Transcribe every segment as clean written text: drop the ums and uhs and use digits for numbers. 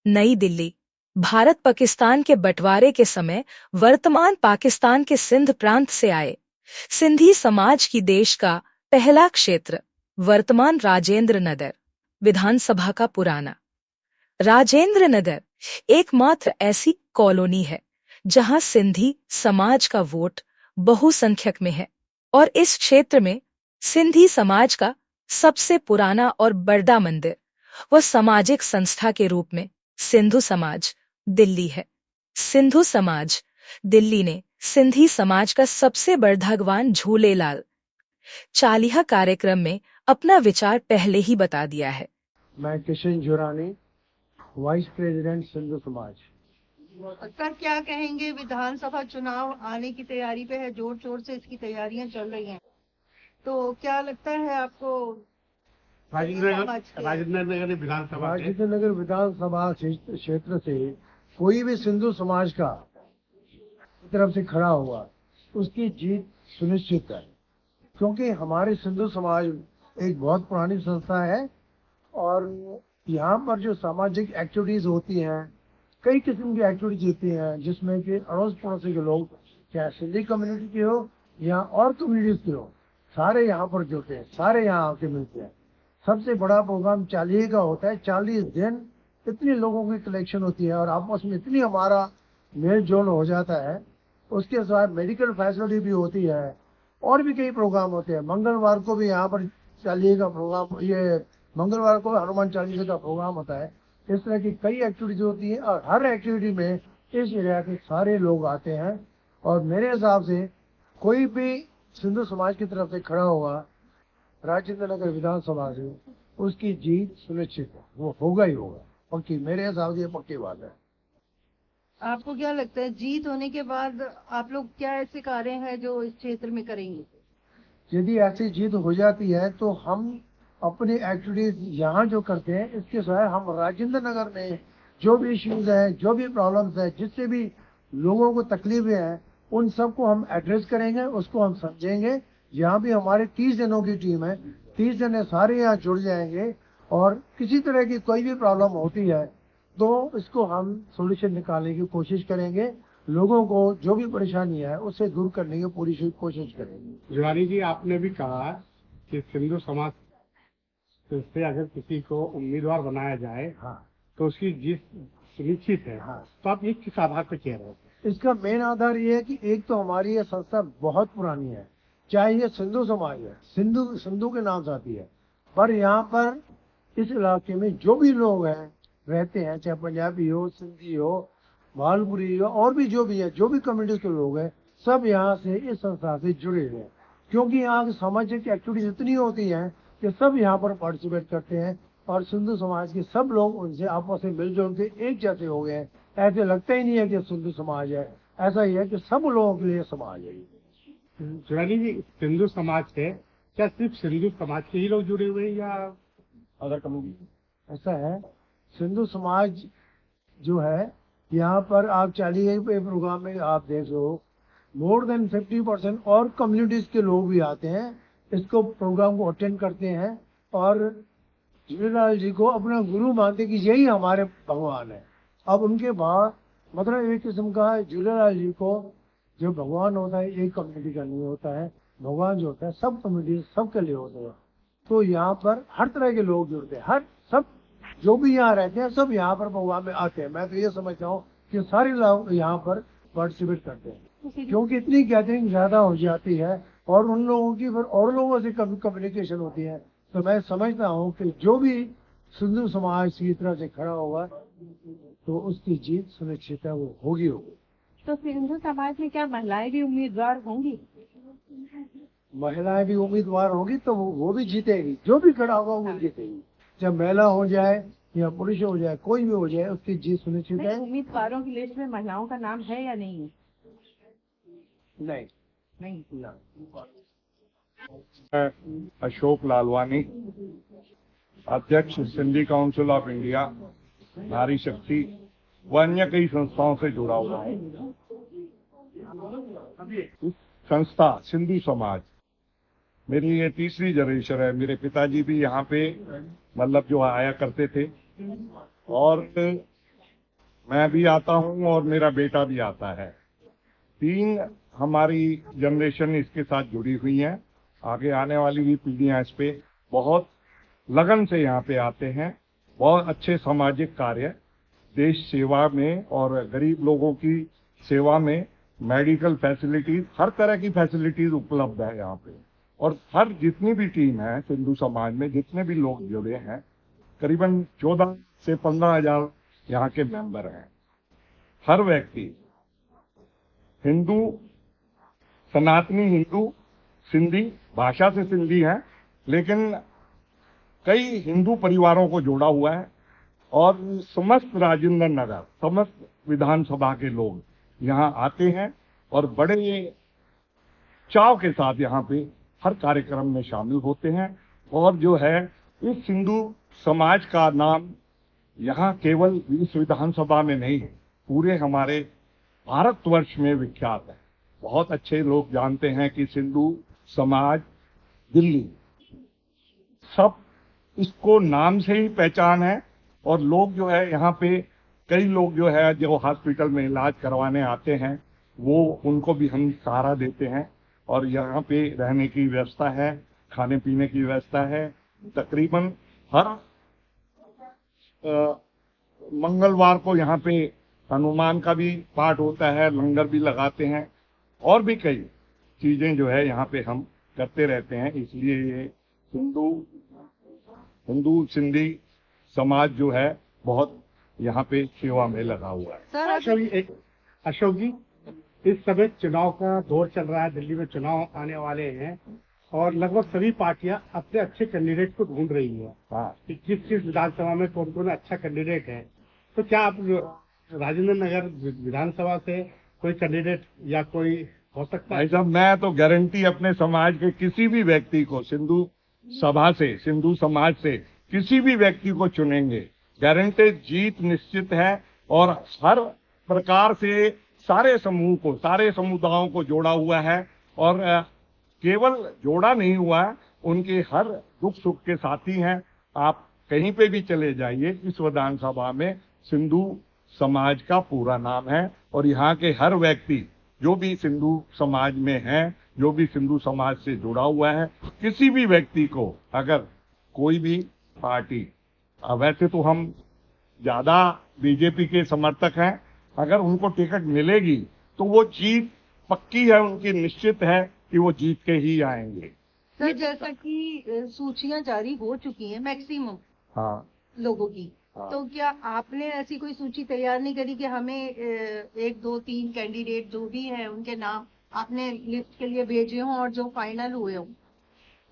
नई दिल्ली। भारत पाकिस्तान के बंटवारे के समय वर्तमान पाकिस्तान के सिंध प्रांत से आए सिंधी समाज की देश का पहला क्षेत्र वर्तमान राजेंद्र नगर विधानसभा का पुराना राजेंद्र नगर एकमात्र ऐसी कॉलोनी है जहां सिंधी समाज का वोट बहुसंख्यक में है और इस क्षेत्र में सिंधी समाज का सबसे पुराना और बड़ा मंदिर व सामाजिक संस्था के रूप में सिंधु समाज दिल्ली है। सिंधु समाज दिल्ली ने सिंधी समाज का सबसे बड़ा भगवान झूलेलाल चालीहा कार्यक्रम में अपना विचार पहले ही बता दिया है। मैं किशन जुरानी, वाइस प्रेसिडेंट सिंधु समाज। सर, क्या कहेंगे? विधानसभा चुनाव आने की तैयारी पे है, जोर शोर से इसकी तैयारियां चल रही हैं, तो क्या लगता है आपको? राजेंद्र नगर विधानसभा क्षेत्र से कोई भी सिंधु समाज का तरफ से खड़ा हुआ उसकी जीत सुनिश्चित है, क्योंकि हमारे सिंधु समाज एक बहुत पुरानी संस्था है और यहाँ पर जो सामाजिक एक्टिविटीज होती हैं, कई किस्म की एक्टिविटीज होती हैं, जिसमें कि अड़ोस पड़ोसी के लोग, चाहे सिंधी कम्युनिटी के हो या और कम्युनिटीज के हो, सारे यहाँ पर जुड़ते हैं, सारे यहाँ आके मिलते हैं। सबसे बड़ा प्रोग्राम चालीहे का होता है। 40 दिन इतने लोगों की कलेक्शन होती है और आपस में इतनी हमारा मेल जोल हो जाता है। उसके साथ मेडिकल फैसिलिटी भी होती है और भी कई प्रोग्राम होते हैं। मंगलवार को भी यहाँ पर चालीहे का प्रोग्राम, ये मंगलवार को हनुमान चालीसा का प्रोग्राम होता है। इस तरह की कई एक्टिविटीज होती है और हर एक्टिविटी में इस एरिया के सारे लोग आते हैं और मेरे हिसाब से कोई भी सिंधु समाज की तरफ से खड़ा हुआ राजेंद्र नगर विधानसभा से उसकी जीत सुनिश्चित है, वो होगा ही होगा, पक्की, मेरे हिसाब से ये पक्की बात है। आपको क्या लगता है, जीत होने के बाद आप लोग क्या ऐसे कार्य हैं जो इस क्षेत्र में करेंगे? यदि ऐसी जीत हो जाती है तो हम अपनी एक्टिविटीज यहाँ जो करते हैं, इसके सिवाय हम राजेंद्र नगर में जो भी इश्यूज है, जो भी प्रॉब्लम्स है, जिससे भी लोगों को तकलीफें हैं, उन सबको हम एड्रेस करेंगे, उसको हम समझेंगे। यहाँ भी हमारे 30 जनों की टीम है, 30 जने सारे यहाँ जुड़ जाएंगे और किसी तरह की कोई भी प्रॉब्लम होती है तो इसको हम सोल्यूशन निकालने की कोशिश करेंगे। लोगों को जो भी परेशानी है उससे दूर करने की पूरी कोशिश करेंगे। जुरानी जी, आपने भी कहा कि सिंधु समाज से अगर किसी को उम्मीदवार बनाया जाए, हाँ, तो उसकी जीत सुनिश्चित है। हाँ। तो आप ये किस आधार पर कह रहे हैं? इसका मेन आधार ये है कि एक तो हमारी ये संस्था बहुत पुरानी है, चाहे ये सिंधु समाज है, सिंधु के नाम से आती है, पर यहाँ पर इस इलाके में जो भी लोग हैं रहते हैं, चाहे पंजाबी हो, सिंधी हो, भालपुरी हो, और भी जो भी है, जो भी कम्युनिटीज के लोग हैं, सब यहाँ से इस संस्था से जुड़े हुए हैं, क्योंकि यहाँ की सामाजिक एक्टिविटीज इतनी होती हैं कि सब यहाँ पर पार्टिसिपेट करते हैं और सिंधु समाज के सब लोग उनसे आपस में मिलजुल के एक जैसे हो गए हैं। ऐसे लगता ही नहीं है कि सिंधु समाज है, ऐसा ही है कि सब लोगों के लिए समाज है। जुरानी जी, सिंधु समाज है, क्या सिर्फ सिंधु समाज के ही लोग जुड़े हुए हैं या अदर कम्युनिटी? ऐसा है, सिंधु समाज जो है यहाँ पर आप चालीहे पे प्रोग्राम में आप देख लो, मोर देन 50% और कम्युनिटीज के लोग भी आते हैं, इसको प्रोग्राम को अटेंड करते हैं और झूलेलाल जी को अपना गुरु मानते कि यही हमारे भगवान है। अब उनके बाद मतलब एक किस्म का झूलेलाल जी को जो भगवान होता है एक कम्युनिटी का नहीं होता है, भगवान जो होता है सब कम्युनिटी सबके लिए होता है। तो यहाँ पर हर तरह के लोग जुड़ते हैं, हर सब जो भी यहाँ रहते हैं सब यहाँ पर प्रोग्राम में आते हैं। मैं तो ये समझता हूँ कि सारे लोग यहाँ पर पार्टिसिपेट करते हैं, क्योंकि इतनी गैदरिंग ज्यादा हो जाती है और उन लोगों की फिर और लोगों से कम्युनिकेशन होती है। तो मैं समझता हूँ कि जो भी सिंधु समाज की तरह से खड़ा होगा तो उसकी जीत सुनिश्चित है, वो होगी। तो सिंधु समाज में क्या महिलाएं भी उम्मीदवार होंगी? महिलाएं भी उम्मीदवार होगी तो वो भी जीतेगी, जो भी खड़ा होगा वो जीतेगी, चाहे महिला हो जाए या पुरुष हो जाए, कोई भी हो जाए, उसकी जीत सुनिश्चित है। उम्मीदवारों की लिस्ट में महिलाओं का नाम है या नहीं है? नहीं। अशोक लालवानी, अध्यक्ष सिंधी काउंसिल ऑफ इंडिया, नारी शक्ति व अन्य कई संस्थाओं से जुड़ा हुआ हूँ। संस्था सिंधु समाज मेरी ये तीसरी जनरेशन है। मेरे पिताजी भी यहाँ पे मतलब जो आया करते थे और मैं भी आता हूँ और मेरा बेटा भी आता है। 3 हमारी जनरेशन इसके साथ जुड़ी हुई है। आगे आने वाली भी पीढ़ियां इस पे बहुत लगन से यहाँ पे आते हैं। बहुत अच्छे सामाजिक कार्य, देश सेवा में और गरीब लोगों की सेवा में, मेडिकल फैसिलिटीज, हर तरह की फैसिलिटीज उपलब्ध है यहाँ पे। और हर जितनी भी टीम है सिंधु समाज में, जितने भी लोग जुड़े हैं, करीबन 14 से 15,000 यहाँ के मेंबर हैं। हर व्यक्ति हिंदू, सनातनी हिंदू, सिंधी, भाषा से सिंधी है, लेकिन कई हिंदू परिवारों को जोड़ा हुआ है। और समस्त राजेंद्र नगर, समस्त विधानसभा के लोग यहाँ आते हैं और बड़े चाव के साथ यहाँ पे हर कार्यक्रम में शामिल होते हैं। और जो है इस सिंधु समाज का नाम यहाँ केवल इस विधानसभा में नहीं, पूरे हमारे भारतवर्ष में विख्यात है। बहुत अच्छे लोग जानते हैं कि सिंधु समाज दिल्ली, सब इसको नाम से ही पहचान है। और लोग जो है यहाँ पे, कई लोग जो है जो हॉस्पिटल में इलाज करवाने आते हैं, वो उनको भी हम सहारा देते हैं। और यहाँ पे रहने की व्यवस्था है, खाने पीने की व्यवस्था है। तकरीबन हर मंगलवार को यहाँ पे हनुमान का भी पाठ होता है, लंगर भी लगाते हैं और भी कई चीजें जो है यहाँ पे हम करते रहते हैं। इसलिए ये हिंदू सिंधी समाज जो है बहुत यहाँ पे सेवा में लगा हुआ है। सर अशोक जी, इस समय चुनाव का दौर चल रहा है, दिल्ली में चुनाव आने वाले हैं और लगभग सभी पार्टियां अपने अच्छे कैंडिडेट को ढूंढ रही है। हाँ, कि किस विधानसभा में कौन कौन अच्छा कैंडिडेट है। तो क्या आप राजेंद्र नगर विधानसभा से कोई कैंडिडेट या कोई हो सकता है? भाई साहब, मैं तो गारंटी अपने समाज के किसी भी व्यक्ति को, सिंधु समाज से किसी भी व्यक्ति को चुनेंगे, गारंटेड जीत निश्चित है। और हर प्रकार से सारे समुदायों को जोड़ा हुआ है। और केवल जोड़ा नहीं हुआ है, उनके हर दुख सुख के साथी हैं। आप कहीं पे भी चले जाइए, इस विधानसभा में सिंधु समाज का पूरा नाम है। और यहाँ के हर व्यक्ति जो भी सिंधु समाज में है, जो भी सिंधु समाज से जुड़ा हुआ है, किसी भी व्यक्ति को अगर कोई भी पार्टी, वैसे तो हम ज्यादा बीजेपी के समर्थक हैं, अगर उनको टिकट मिलेगी तो वो जीत पक्की है, उनकी निश्चित है कि वो जीत के ही आएंगे। सर, जैसा कि सूचियां जारी हो चुकी हैं मैक्सिमम हाँ लोगों की, हाँ। तो क्या आपने ऐसी कोई सूची तैयार नहीं करी कि हमें 1, 2, 3 कैंडिडेट जो भी हैं उनके नाम आपने लिस्ट के लिए भेजे हों और जो फाइनल हुए हों?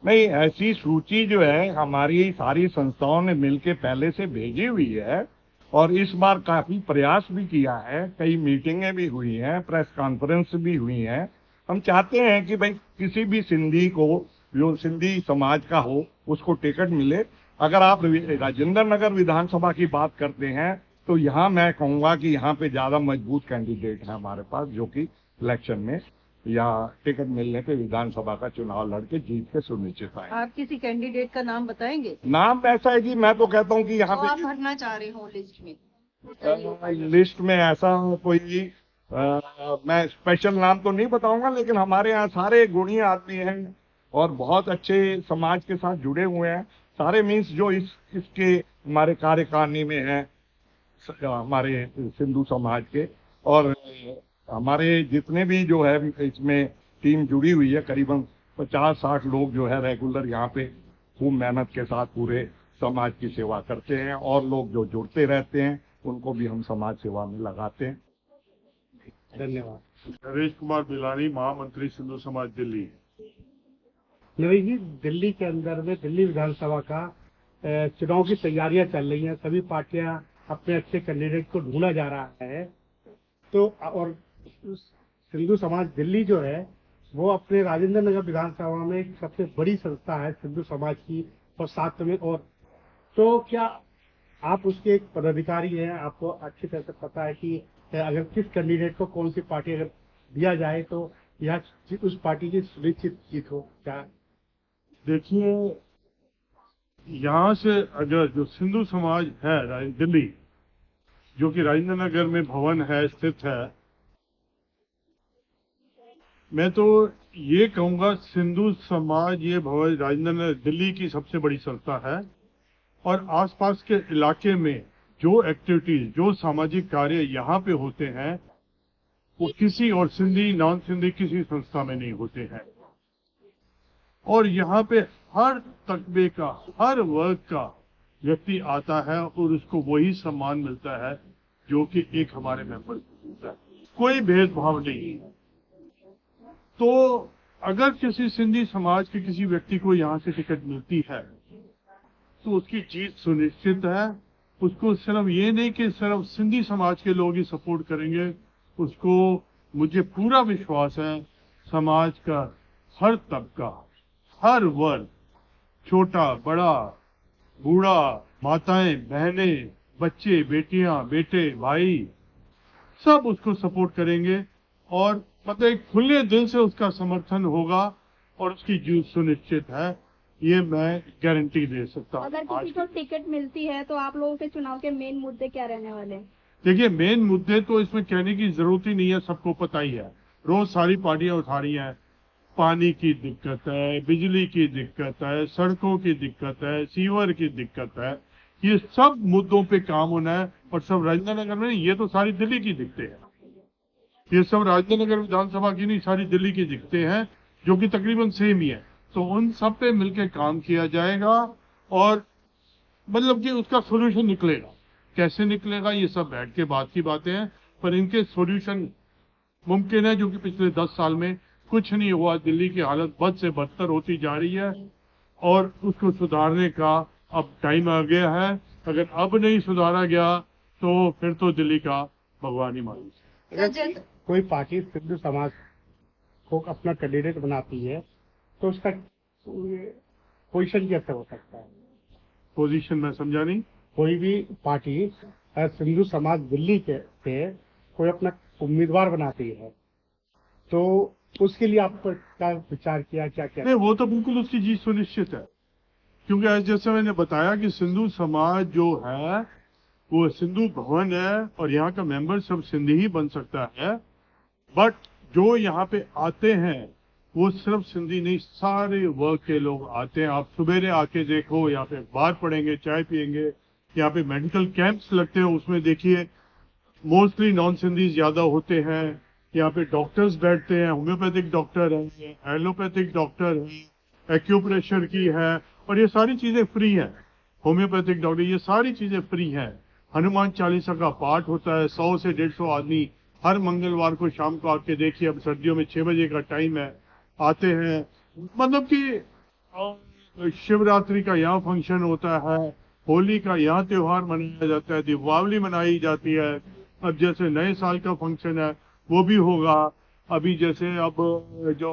नहीं, ऐसी सूची जो है हमारी सारी संस्थाओं ने मिलके पहले से भेजी हुई है। और इस बार काफी प्रयास भी किया है, कई मीटिंगें भी हुई हैं, प्रेस कॉन्फ्रेंस भी हुई हैं। हम चाहते हैं कि भाई किसी भी सिंधी को, जो सिंधी समाज का हो, उसको टिकट मिले। अगर आप राजेंद्र नगर विधानसभा की बात करते हैं तो यहाँ मैं कहूँगा कि यहाँ पे ज्यादा मजबूत कैंडिडेट है हमारे पास, जो कि इलेक्शन में या टिकट मिलने पे विधानसभा का चुनाव लड़के जीत के सुनिश्चित आए। आप किसी कैंडिडेट का नाम बताएंगे नाम ऐसा है कि मैं तो कहता हूँ कि यहाँ तो आप पे भरना चाह रहे हो लिस्ट में? लिस्ट में ऐसा कोई मैं स्पेशल नाम तो नहीं बताऊंगा, लेकिन हमारे यहाँ सारे गुणी आदमी हैं और बहुत अच्छे समाज के साथ जुड़े हुए हैं। सारे मीन्स जो इसके हमारे कार्यकारिणी में है, हमारे सिंधु समाज के। और हमारे जितने भी जो है इसमें टीम जुड़ी हुई है, करीबन 50-60 लोग जो है रेगुलर यहाँ पे खूब मेहनत के साथ पूरे समाज की सेवा करते हैं। और लोग जो जुड़ते रहते हैं उनको भी हम समाज सेवा में लगाते हैं। धन्यवाद। नरेश कुमार बिलानी, महामंत्री सिंधु समाज दिल्ली। नरेश जी, दिल्ली के अंदर में दिल्ली विधानसभा का चुनाव की तैयारियां चल रही हैं, सभी पार्टियां अपने अच्छे कैंडिडेट को ढूंढा जा रहा है। तो और सिंधु समाज दिल्ली जो है वो अपने राजेंद्र नगर विधानसभा में एक सबसे बड़ी संस्था है सिंधु समाज की, और साथ में और तो क्या आप उसके एक पदाधिकारी हैं, आपको अच्छी तरह से पता है कि अगर किस कैंडिडेट को कौन सी पार्टी अगर दिया जाए तो यह उस पार्टी की सुनिश्चित जीत हो? क्या देखिए, यहाँ से अगर जो सिंधु समाज है दिल्ली, जो कि राजेंद्र नगर में भवन है स्थित है, मैं तो ये कहूँगा सिंधु समाज ये भवन राजेंद्र नगर दिल्ली की सबसे बड़ी संस्था है और आसपास के इलाके में जो एक्टिविटीज जो सामाजिक कार्य यहाँ पे होते हैं वो किसी और सिंधी नॉन सिंधी किसी संस्था में नहीं होते हैं। और यहाँ पे हर तकबे का हर वर्ग का व्यक्ति आता है और उसको वही सम्मान मिलता है जो कि एक हमारे मेंबर को मिलता है, कोई भेदभाव नहीं। तो अगर किसी सिंधी समाज के किसी व्यक्ति को यहाँ से टिकट मिलती है तो उसकी जीत सुनिश्चित है। उसको सिर्फ ये नहीं कि सिर्फ सिंधी समाज के लोग ही सपोर्ट करेंगे, उसको मुझे पूरा विश्वास है समाज का हर तबका हर वर्ग, छोटा बड़ा बूढ़ा, माताएं बहनें, बच्चे बेटियां बेटे भाई, सब उसको सपोर्ट करेंगे और मतलब एक खुले दिल से उसका समर्थन होगा और उसकी जीत सुनिश्चित है, ये मैं गारंटी दे सकता हूँ। अगर किसी को टिकट मिलती है तो आप लोगों के चुनाव के मेन मुद्दे क्या रहने वाले हैं? देखिए, मेन मुद्दे तो इसमें कहने की जरूरत ही नहीं है, सबको पता ही है, रोज सारी पार्टियां उठा रही हैं। पानी की दिक्कत है, बिजली की दिक्कत है, सड़कों की दिक्कत है, सीवर की दिक्कत है, ये सब मुद्दों पे काम होना है। और सब राजेंद्र नगर में, ये तो सारी दिल्ली की दिक्कतें हैं, ये सब राजेंद्र नगर विधानसभा की नहीं, सारी दिल्ली की दिक्कतें हैं जो कि तकरीबन सेम ही है। तो उन सब पे मिलकर काम किया जाएगा और मतलब कि उसका सोल्यूशन निकलेगा। कैसे निकलेगा ये सब बैठ के बात की बातें हैं, पर इनके सॉल्यूशन मुमकिन है, जो कि पिछले 10 साल में कुछ नहीं हुआ। दिल्ली की हालत बद से बदतर होती जा रही है और उसको सुधारने का अब टाइम आ गया है। अगर अब नहीं सुधारा गया तो फिर तो दिल्ली का भगवान ही मालूम। अगर कोई पार्टी सिंधु समाज को अपना कैंडिडेट बनाती है तो उसका पोजीशन कैसे हो सकता है? पोजीशन मैं समझा नहीं। कोई भी पार्टी सिंधु समाज दिल्ली के पे कोई अपना उम्मीदवार बनाती है तो उसके लिए आप क्या विचार किया, क्या क्या? नहीं, वो तो बिल्कुल उसकी जीत सुनिश्चित है, क्योंकि आज जैसे मैंने बताया कि सिंधु समाज जो है वो सिंधु भवन है और यहाँ का मेंबर सब सिंधी ही बन सकता है। बट जो यहाँ पे आते हैं वो सिर्फ सिंधी नहीं, सारे वर्ग के लोग आते हैं। आप सवेरे आके देखो, यहाँ पे अखबार पढ़ेंगे, चाय पियेंगे, यहाँ पे मेडिकल कैंप्स लगते हैं, उसमें देखिए मोस्टली नॉन सिंधीज ज्यादा होते हैं। यहाँ पे डॉक्टर्स बैठते हैं, होम्योपैथिक डॉक्टर हैं, एलोपैथिक डॉक्टर हैं, एक्यूप्रेशर की है, और ये सारी चीजें फ्री हैं। होम्योपैथिक डॉक्टर, ये सारी चीजें फ्री हैं। हनुमान चालीसा का पाठ होता है, 100 से 150 आदमी हर मंगलवार को शाम को आके देखिए। अब सर्दियों में 6 बजे का टाइम है, आते हैं। मतलब कि शिवरात्रि का यहाँ फंक्शन होता है, होली का यहाँ त्योहार मनाया जाता है, दीपावली मनाई जाती है। अब जैसे नए साल का फंक्शन है वो भी होगा। अभी जैसे अब जो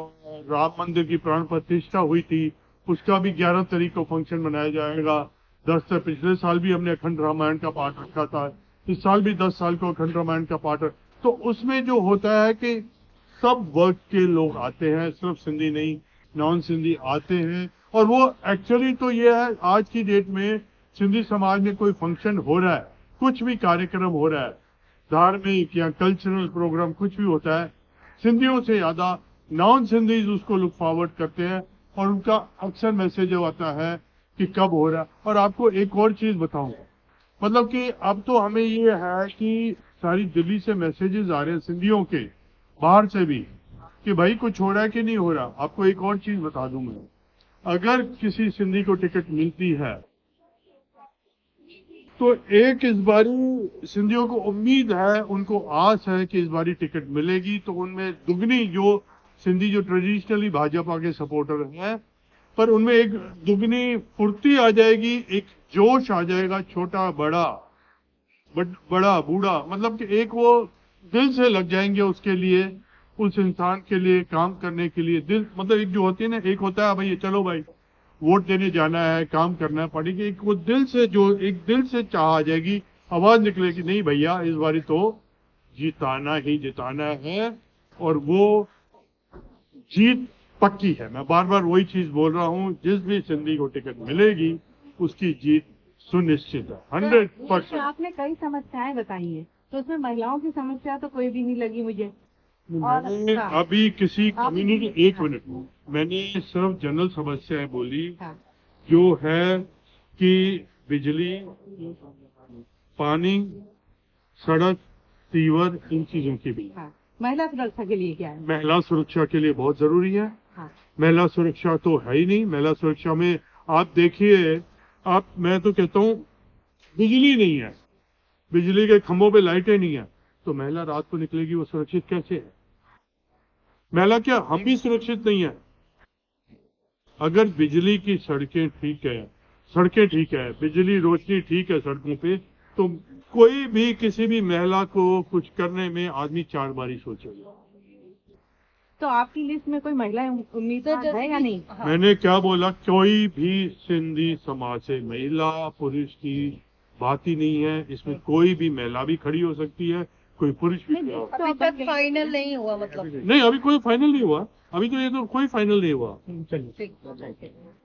राम मंदिर की प्राण प्रतिष्ठा हुई थी उसका भी 11 तारीख को फंक्शन मनाया जाएगा। 10 से पिछले साल भी हमने अखंड रामायण का पाठ रखा था, इस साल भी 10 साल को अखंड रामायण का पाठ। तो उसमें जो होता है कि सब वर्ग के लोग आते हैं, सिर्फ सिंधी नहीं, नॉन सिंधी आते हैं। और वो एक्चुअली तो ये है, आज की डेट में सिंधी समाज में कोई फंक्शन हो रहा है, कुछ भी कार्यक्रम हो रहा है, धार्मिक या कल्चरल प्रोग्राम कुछ भी होता है, सिंधियों से ज्यादा नॉन सिंधीज उसको लुक फॉरवर्ड करते हैं और उनका अक्सर मैसेज आता है कि कब हो रहा है। और आपको एक और चीज बताऊंगा, मतलब कि अब तो हमें ये है कि सारी दिल्ली से मैसेजेस आ रहे हैं सिंधियों के, बाहर से भी, कि भाई कुछ हो रहा है कि नहीं हो रहा। आपको एक और चीज बता दूं मैं, अगर किसी सिंधी को टिकट मिलती है तो एक इस बारी सिंधियों को उम्मीद है, उनको आस है कि इस बारी टिकट मिलेगी, तो उनमें दुगनी जो सिंधी जो ट्रेडिशनली भाजपा के सपोर्टर हैं, पर उनमें एक दुगनी फुर्ती आ जाएगी, एक जोश आ जाएगा, छोटा बड़ा बड़ा बूढ़ा, मतलब कि एक वो दिल से लग जाएंगे उसके लिए, उस इंसान के लिए काम करने के लिए। दिल मतलब एक जो होती है ना, एक होता है भाई चलो भाई वोट देने जाना है, काम करना है पार्टी के, एक वो दिल से जो एक दिल से चाह आ जाएगी, आवाज निकलेगी नहीं भैया इस बारी तो जिताना ही जिताना है, और वो जीत पक्की है। मैं बार बार वही चीज बोल रहा हूँ, जिस भी सिंधी को टिकट मिलेगी उसकी जीत सुनिश्चित है, तो 100%। आपने कई समस्याएं बताई हैं, तो उसमें महिलाओं की समस्या तो कोई भी नहीं लगी मुझे। और मैंने हाँ, अभी किसी आप- कम्युनिटी, एक मिनट, मैंने सिर्फ जनरल समस्याएं बोली, हाँ, जो है कि बिजली, पानी, सड़क, सीवर, इन चीजों की भी। हाँ। महिला सुरक्षा के लिए क्या है? महिला सुरक्षा के लिए बहुत जरूरी है। हाँ, महिला सुरक्षा तो है ही नहीं। महिला सुरक्षा में आप देखिए, मैं तो कहता हूँ बिजली नहीं है, बिजली के खंभों पे लाइटें नहीं है, तो महिला रात को निकलेगी, वो सुरक्षित कैसे है? महिला क्या, हम भी सुरक्षित नहीं है। अगर बिजली की सड़कें ठीक है, बिजली रोशनी ठीक है सड़कों पे, तो कोई भी किसी भी महिला को कुछ करने में आदमी 4 बार ही सोचेगा। तो आपकी लिस्ट में कोई महिला उम्मीदवार है या नहीं? मैंने क्या बोला, कोई भी सिंधी समाज से महिला पुरुष की बात ही नहीं है। इसमें कोई भी महिला भी खड़ी हो सकती है, कोई पुरुष भी खड़ा हो सकता अभी तक फाइनल नहीं हुआ मतलब। है। नहीं, अभी कोई फाइनल नहीं हुआ, अभी तो ये तो कोई फाइनल नहीं हुआ। चलिए। ठीक है।